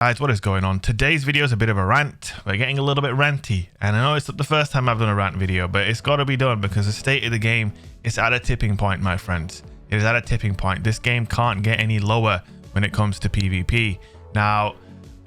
Guys, what is going on? Today's video is a bit of a rant. We're getting a little bit ranty, and I know it's not the first time I've done a rant video, but it's got to be done because the state of the game is at a tipping point, my friends. It is at a tipping point. This game can't get any lower when it comes to PvP. Now,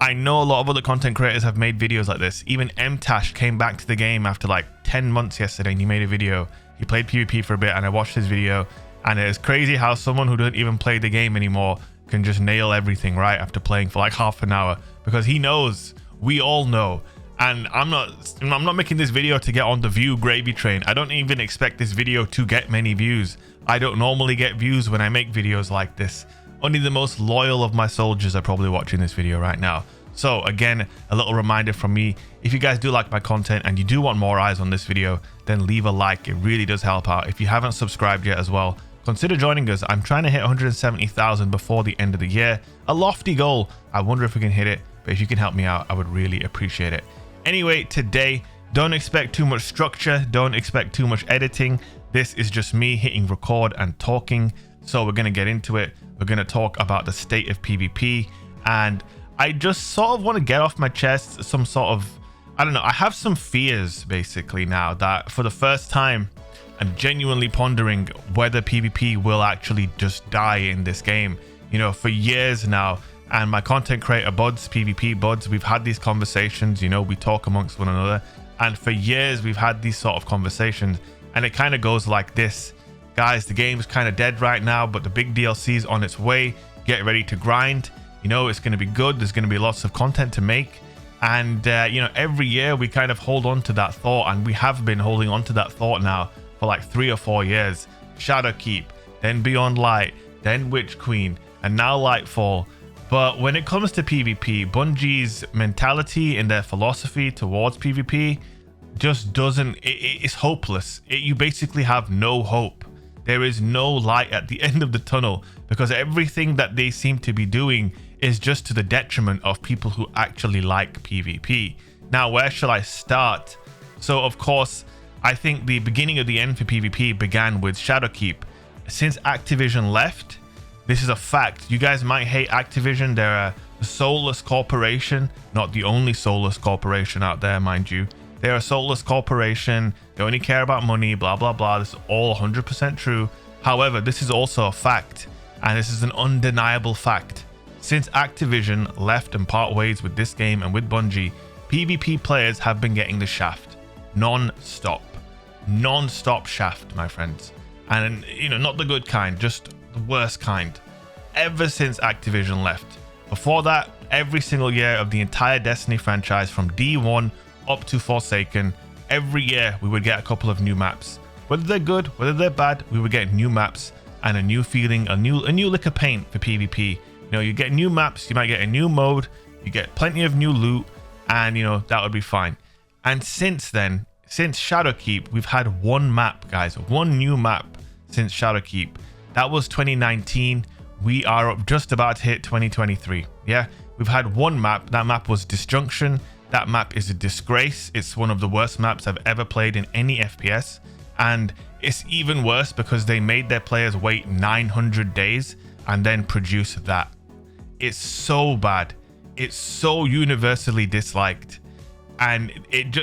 I know a lot of other content creators have made videos like this. Even MTash came back to the game after like 10 months yesterday, and he made a video. He played PvP for a bit, and I watched his video, and it is crazy how someone who doesn't even play the game anymore can just nail everything right after playing for like half an hour, because he knows, we all know. And I'm not making this video to get on the view gravy train. I don't even expect this video to get many views. I don't normally get views when I make videos like this. Only the most loyal of my soldiers are probably watching this video right now. So again, a little reminder from me, if you guys do like my content and you do want more eyes on this video, then leave a like. It really does help out. If you haven't subscribed yet as well, consider joining us. I'm trying to hit 170,000 before the end of the year. A lofty goal. I wonder if we can hit it, but if you can help me out, I would really appreciate it. Anyway, today, don't expect too much structure. Don't expect too much editing. This is just me hitting record and talking. So we're going to get into it. We're going to talk about the state of PvP. And I just sort of want to get off my chest some sort of, I don't know, I have some fears basically now that for the first time, I'm genuinely pondering whether PvP will actually just die in this game. You know, for years now, and my content creator buds, PvP buds, we've had these conversations, you know, we talk amongst one another, and for years we've had these sort of conversations, and it kind of goes like this: guys, the game's kind of dead right now, but the big DLC is on its way. Get ready to grind. You know, it's going to be good. There's going to be lots of content to make. And you know, every year we kind of hold on to that thought, and we have been holding on to that thought now for like 3 or 4 years. Shadowkeep, then Beyond Light, then Witch Queen, and now Lightfall. But when it comes to PvP, Bungie's mentality and their philosophy towards PvP just doesn't, it's hopeless. You basically have no hope. There is no light at the end of the tunnel, because everything that they seem to be doing is just to the detriment of people who actually like PvP. Now, where shall I start? So of course, I think the beginning of the end for PvP began with Shadowkeep. Since Activision left, this is a fact. You guys might hate Activision. They're a soulless corporation, not the only soulless corporation out there, mind you. They're a soulless corporation. They only care about money, blah, blah, blah. This is all 100% true. However, this is also a fact, and this is an undeniable fact. Since Activision left and part ways with this game and with Bungie, PvP players have been getting the shaft. Non-stop shaft, my friends. And, you know, not the good kind, just the worst kind, ever since Activision left. Before that, every single year of the entire Destiny franchise, from D1 up to Forsaken, every year we would get a couple of new maps. Whether they're good, whether they're bad, we would get new maps and a new feeling, a new lick of paint for PvP. You know, you get new maps, you might get a new mode, you get plenty of new loot, and you know, that would be fine. And since then, since Shadowkeep, we've had one map, guys, one new map since Shadowkeep. That was 2019. We are just about to hit 2023. Yeah, we've had one map. That map was Disjunction. That map is a disgrace. It's one of the worst maps I've ever played in any FPS. And it's even worse because they made their players wait 900 days and then produce that. It's so bad. It's so universally disliked. And it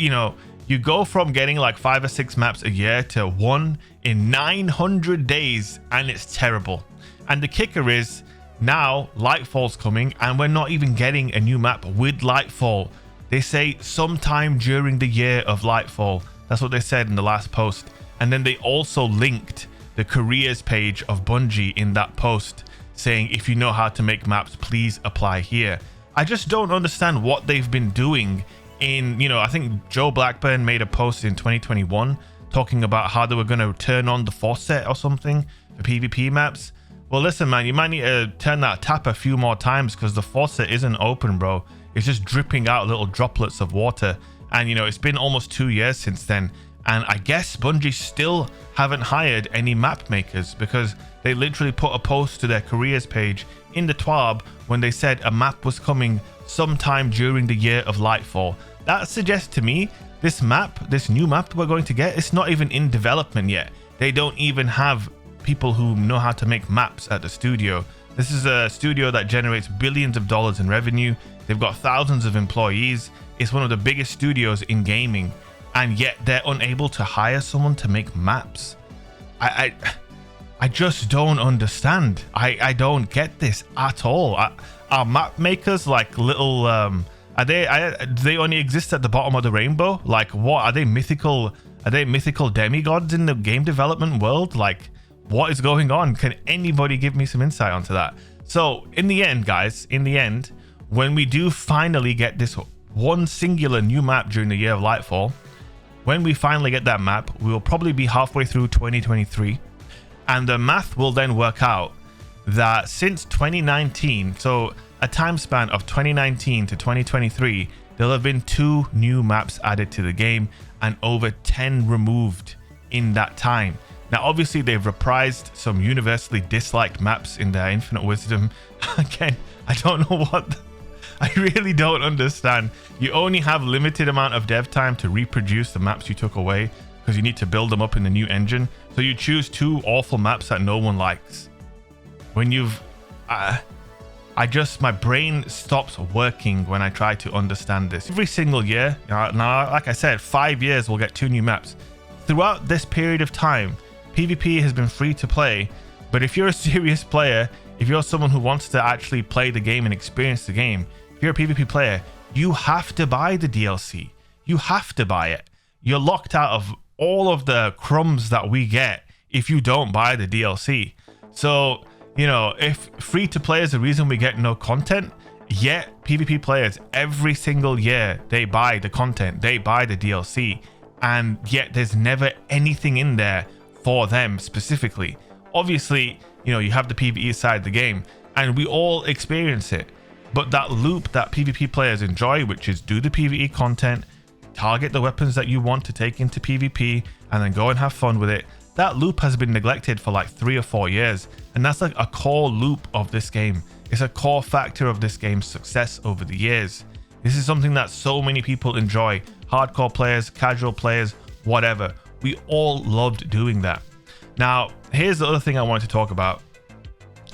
you know, you go from getting like 5 or 6 maps a year to one in 900 days, and it's terrible. And the kicker is, now Lightfall's coming, and we're not even getting a new map with Lightfall. They say sometime during the year of Lightfall. That's what they said in the last post. And then they also linked the careers page of Bungie in that post, saying if you know how to make maps, please apply here. I just don't understand what they've been doing. In, you know, I think Joe Blackburn made a post in 2021 talking about how they were going to turn on the faucet or something for PvP maps. Well, listen, man, you might need to turn that tap a few more times, because the faucet isn't open, bro. It's just dripping out little droplets of water. And, you know, it's been almost 2 years since then. And I guess Bungie still haven't hired any map makers, because they literally put a post to their careers page in the TWAB when they said a map was coming sometime during the year of Lightfall. That suggests to me this map, this new map we're going to get, it's not even in development yet. They don't even have people who know how to make maps at the studio. This is a studio that generates billions of dollars in revenue. They've got thousands of employees. It's one of the biggest studios in gaming, and yet they're unable to hire someone to make maps. I just don't understand. I don't get this at all. Are map makers like little do they only exist at the bottom of the rainbow? Like, what are they mythical demigods in the game development world? Like, what is going on? Can anybody give me some insight onto that? So in the end, guys, when we do finally get this one singular new map during the year of Lightfall, when we finally get that map, we will probably be halfway through 2023, and the math will then work out that since 2019, so a time span of 2019 to 2023, there'll have been 2 new maps added to the game and over 10 removed in that time. Now, obviously, they've reprised some universally disliked maps in their infinite wisdom. Again, I don't know what... I really don't understand. You only have limited amount of dev time to reproduce the maps you took away because you need to build them up in the new engine. So you choose 2 awful maps that no one likes. When you've... my brain stops working when I try to understand this. Every single year, now, like I said, 5 years we'll get 2 new maps. Throughout this period of time, PvP has been free to play, but if you're a serious player, if you're someone who wants to actually play the game and experience the game, if you're a PvP player, you have to buy the DLC. You have to buy it. You're locked out of all of the crumbs that we get if you don't buy the DLC. So, you know, if free to play is the reason we get no content, yet PvP players every single year, they buy the content, they buy the DLC, and yet there's never anything in there for them specifically. Obviously, you know, you have the PvE side of the game and we all experience it, but that loop that PvP players enjoy, which is do the PvE content, target the weapons that you want to take into PvP, and then go and have fun with it, that loop has been neglected for like 3 or 4 years, and that's like a core loop of this game. It's a core factor of this game's success over the years. This is something that so many people enjoy. Hardcore players, casual players, whatever. We all loved doing that. Now, here's the other thing I wanted to talk about,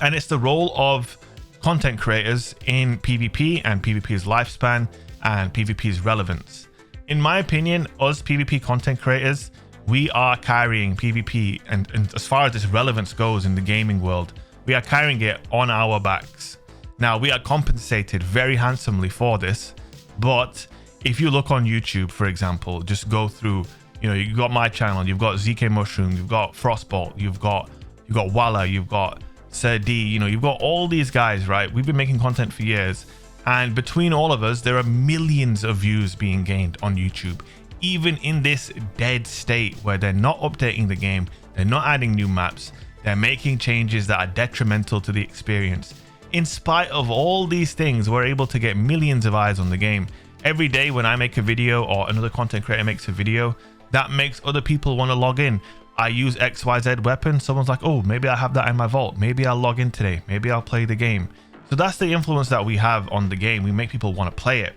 and it's the role of content creators in PvP and PvP's lifespan and PvP's relevance. In my opinion, us PvP content creators, we are carrying PvP, and as far as its relevance goes in the gaming world, we are carrying it on our backs. Now, we are compensated very handsomely for this, but if you look on YouTube, for example, just go through, you know, you've got my channel, you've got ZK Mushroom, you've got Frostbolt, you've got Walla, you've got Sir D, you know, you've got all these guys, right? We've been making content for years, and between all of us, there are millions of views being gained on YouTube. Even in this dead state where they're not updating the game, they're not adding new maps, they're making changes that are detrimental to the experience. In spite of all these things, we're able to get millions of eyes on the game. Every day when I make a video or another content creator makes a video, that makes other people want to log in. I use XYZ weapon, someone's like, oh, maybe I have that in my vault, maybe I'll log in today, maybe I'll play the game. So that's the influence that we have on the game. We make people want to play it.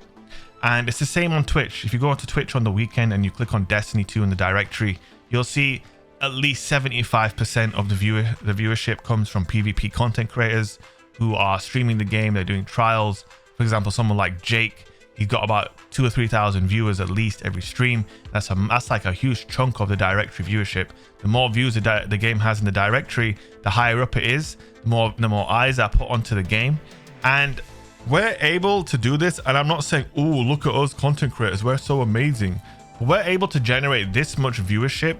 And it's the same on Twitch. If you go onto Twitch on the weekend and you click on Destiny 2 in the directory, you'll see at least 75% of the viewership comes from PvP content creators who are streaming the game. They're doing trials. For example, someone like Jake, he's got about 2,000 or 3,000 viewers at least every stream. That's like a huge chunk of the directory viewership. The more views the game has in the directory, the higher up it is, the more eyes are put onto the game. And we're able to do this, and I'm not saying, oh, look at us content creators, we're so amazing. But we're able to generate this much viewership,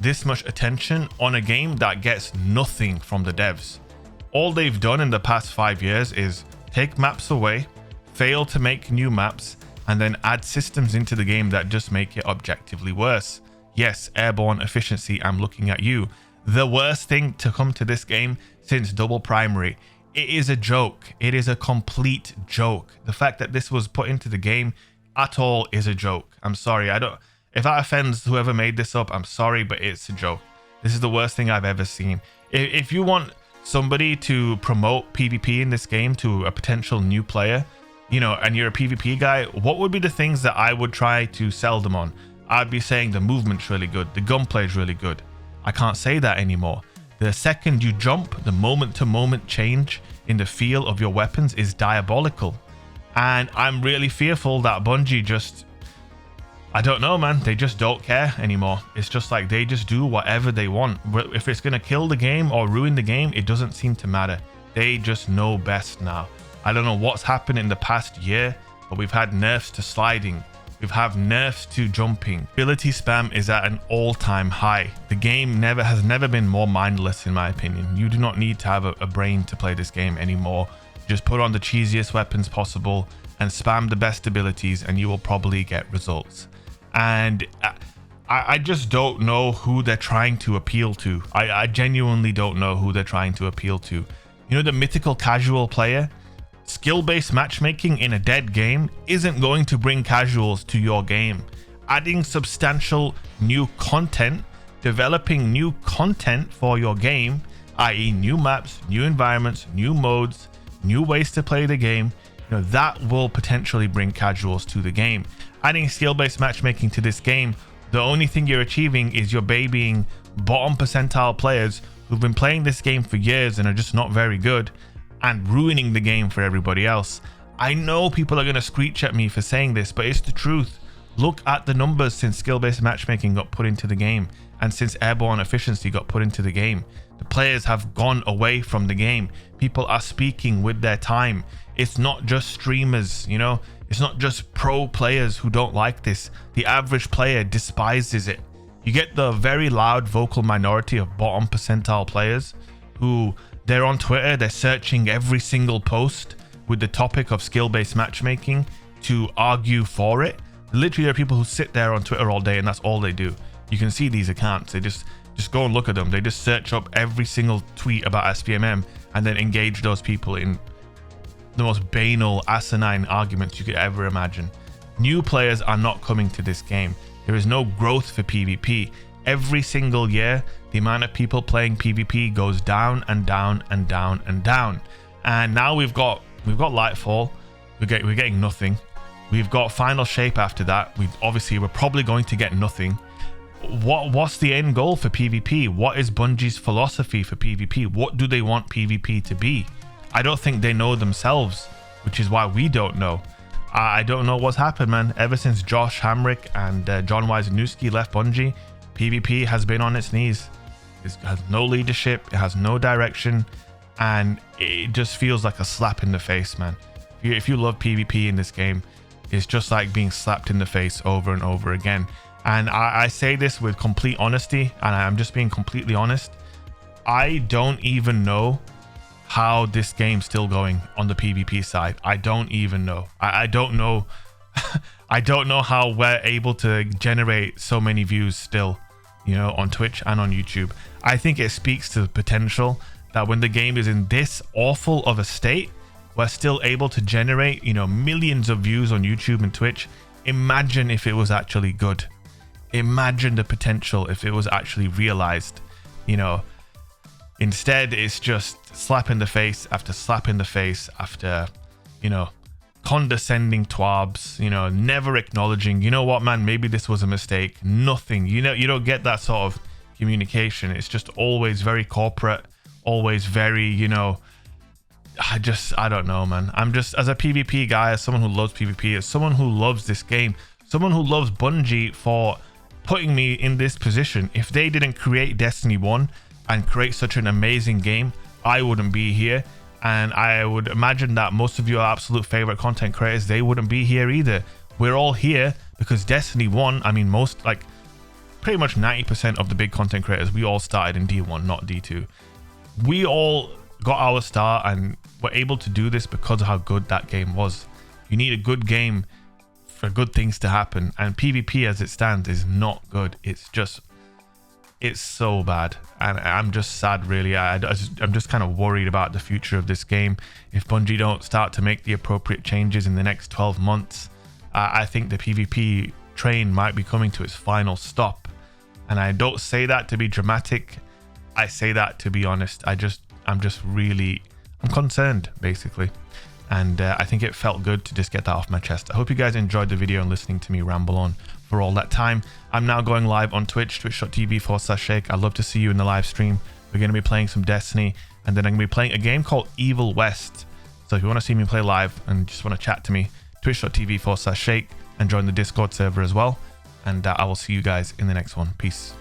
this much attention on a game that gets nothing from the devs. All they've done in the past 5 years is take maps away, fail to make new maps, and then add systems into the game that just make it objectively worse. Yes, airborne efficiency, I'm looking at you. The worst thing to come to this game since double primary. It is a joke. It is a complete joke. The fact that this was put into the game at all is a joke. I'm sorry. If that offends whoever made this up, I'm sorry, but it's a joke. This is the worst thing I've ever seen. If you want somebody to promote PvP in this game to a potential new player, you know, and you're a PvP guy, what would be the things that I would try to sell them on? I'd be saying the movement's really good, the gunplay is really good. I can't say that anymore. The second you jump, the moment to moment change in the feel of your weapons is diabolical. And I'm really fearful that Bungie just, I don't know, man, they just don't care anymore. It's just like they just do whatever they want. If it's going to kill the game or ruin the game, it doesn't seem to matter. They just know best now. I don't know what's happened in the past year, but we've had nerfs to sliding. We've had nerfs to jumping. Ability spam is at an all-time high. The game has never been more mindless, in my opinion. You do not need to have a brain to play this game anymore. Just put on the cheesiest weapons possible and spam the best abilities and you will probably get results. And I just don't know who they're trying to appeal to. I genuinely don't know who they're trying to appeal to. You know, the mythical casual player? Skill-based matchmaking in a dead game isn't going to bring casuals to your game. Adding substantial new content, developing new content for your game, i.e. new maps, new environments, new modes, new ways to play the game, you know, that will potentially bring casuals to the game. Adding skill-based matchmaking to this game, the only thing you're achieving is you're babying bottom percentile players who've been playing this game for years and are just not very good, and ruining the game for everybody else. I know people are going to screech at me for saying this, but it's the truth. Look at the numbers since skill-based matchmaking got put into the game and since airborne efficiency got put into the game. The players have gone away from the game. People are speaking with their time. It's not just streamers, you know, it's not just pro players who don't like this. The average player despises it. You get the very loud vocal minority of bottom percentile players who, they're on Twitter, they're searching every single post with the topic of skill-based matchmaking to argue for it. Literally, there are people who sit there on Twitter all day and that's all they do. You can see these accounts. They just go and look at them. They just search up every single tweet about SPMM and then engage those people in the most banal, asinine arguments you could ever imagine. New players are not coming to this game. There is no growth for PvP. Every single year, the amount of people playing PvP goes down and down and down and down. And now we've got Lightfall. We're getting nothing. We've got Final Shape after that. We're probably going to get nothing. What's the end goal for PvP? What is Bungie's philosophy for PvP? What do they want PvP to be? I don't think they know themselves, which is why we don't know. I don't know what's happened, man. Ever since Josh Hamrick and John Wisniewski left Bungie, PvP has been on its knees. It has no leadership, it has no direction, and it just feels like a slap in the face, man. If you love PvP in this game, it's just like being slapped in the face over and over again. And I say this with complete honesty, and I'm just being completely honest. I don't even know how this game's still going on the PvP side. I don't even know. I don't know. I don't know how we're able to generate so many views still, you know, on Twitch and on YouTube. I think it speaks to the potential that when the game is in this awful of a state, we're still able to generate, you know, millions of views on YouTube and Twitch. Imagine if it was actually good. Imagine the potential if it was actually realized, you know. Instead, it's just slap in the face after slap in the face after, you know, condescending twabs, you know, never acknowledging, you know what, man, maybe this was a mistake. Nothing. You know, you don't get that sort of communication. It's just always very corporate, always very, you know, I don't know, man. I'm just, as a PvP guy, as someone who loves PvP, as someone who loves this game, someone who loves Bungie for putting me in this position. If they didn't create Destiny 1 and create such an amazing game, I wouldn't be here. And I would imagine that most of your absolute favorite content creators, they wouldn't be here either. We're all here because Destiny 1, I mean, most, like, pretty much 90% of the big content creators, we all started in D1, not D2. We all got our start and were able to do this because of how good that game was. You need a good game for good things to happen, and PvP as it stands is not good. It's so bad, and I'm just sad, really. I'm just kind of worried about the future of this game. If Bungie don't start to make the appropriate changes in the next 12 months, I think the PvP train might be coming to its final stop. And I don't say that to be dramatic. I say that to be honest. I'm concerned, basically. And I think it felt good to just get that off my chest. I hope you guys enjoyed the video and listening to me ramble on for all that time. I'm now going live on Twitch, twitch.tv/shake. I'd love to see you in the live stream. We're going to be playing some Destiny, and then I'm going to be playing a game called Evil West. So if you want to see me play live and just want to chat to me, twitch.tv/shake, and join the Discord server as well. And I will see you guys in the next one. Peace.